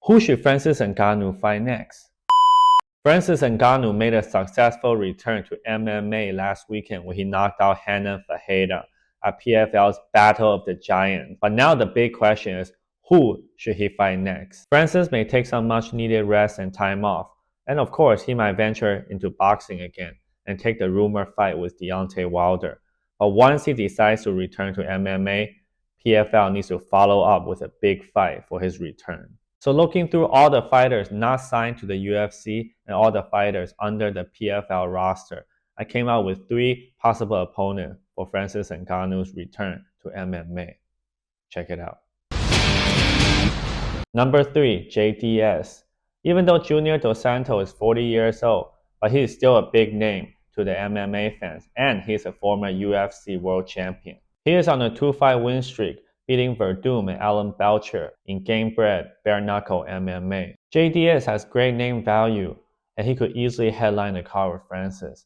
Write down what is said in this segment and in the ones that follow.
Who should Francis Ngannou fight next? Francis Ngannou made a successful return to MMA last weekend when he knocked out Renan Ferreira at PFL's Battle of the Giants. But now the big question is, who should he fight next? Francis may take some much-needed rest and time off, and of course he might venture into boxing again and take the rumored fight with Deontay Wilder. But once he decides to return to MMA, PFL needs to follow up with a big fight for his return. So looking through all the fighters not signed to the UFC and all the fighters under the PFL roster, I came out with 3 possible opponents for Francis Ngannou's return to MMA. Check it out. Number 3, JDS. Even though Junior Dos Santos is 40 years old, but he is still a big name to the MMA fans, and he is a former UFC world champion. He is on a 2-fight win streak, beating Verdum and Alan Belcher in game-bred bare-knuckle MMA. JDS has great name value, and he could easily headline the card with Francis.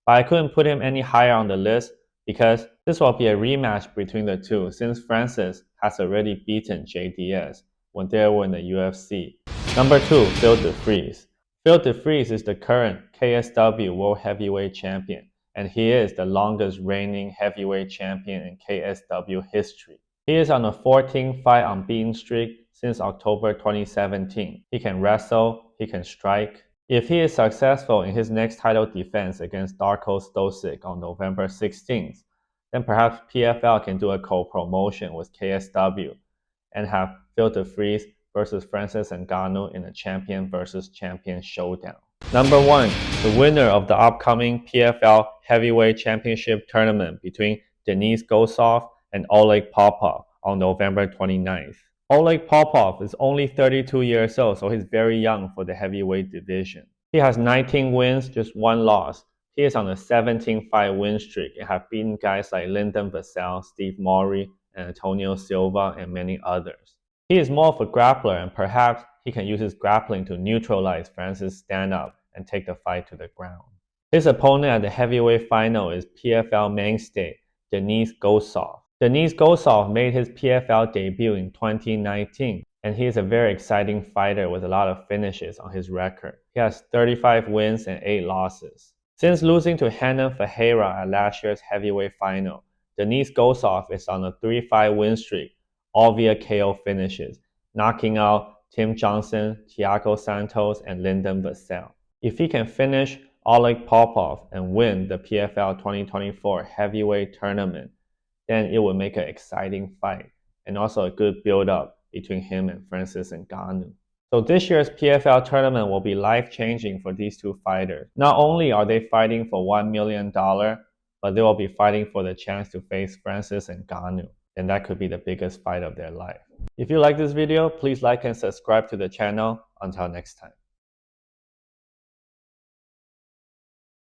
But I couldn't put him any higher on the list because this will be a rematch between the two since Francis has already beaten JDS when they were in the UFC. Number 2, Phil DeFries. Phil DeFries is the current KSW World Heavyweight Champion, and he is the longest reigning heavyweight champion in KSW history. He is on a 14-fight unbeaten streak since October 2017. He can wrestle, he can strike. If he is successful in his next title defense against Darko Stosic on November 16th, then perhaps PFL can do a co-promotion with KSW and have Phil DeFries versus Francis Ngannou in a champion versus champion showdown. Number 1, the winner of the upcoming PFL Heavyweight Championship tournament between Denis Gosov and Ole Popof on November 29th. Ole Popof is only 32 years old, so he's very young for the heavyweight division. He has 19 wins, just 1 loss. He is on a 17-fight win streak and have beaten guys like Lyndon Vassell, Steve Maury, and Antonio Silva, and many others. He is more of a grappler, and perhaps he can use his grappling to neutralize Francis' stand-up and take the fight to the ground. His opponent at the heavyweight final is PFL mainstay Denis Gosov. Denis Gosov made his PFL debut in 2019, and he is a very exciting fighter with a lot of finishes on his record. He has 35 wins and 8 losses. Since losing to Renan Ferreira at last year's heavyweight final, Denis Gosov is on a 3-fight win streak, all via KO finishes, knocking out Tim Johnson, Thiago Santos, and Lyndon Vassell. If he can finish Ole Popof and win the PFL 2024 heavyweight tournament, then it would make an exciting fight and also a good build-up between him and Francis Ngannou. So this year's PFL tournament will be life-changing for these two fighters. Not only are they fighting for $1 million, but they will be fighting for the chance to face Francis Ngannou, and that could be the biggest fight of their life. If you like this video, please like and subscribe to the channel. Until next time.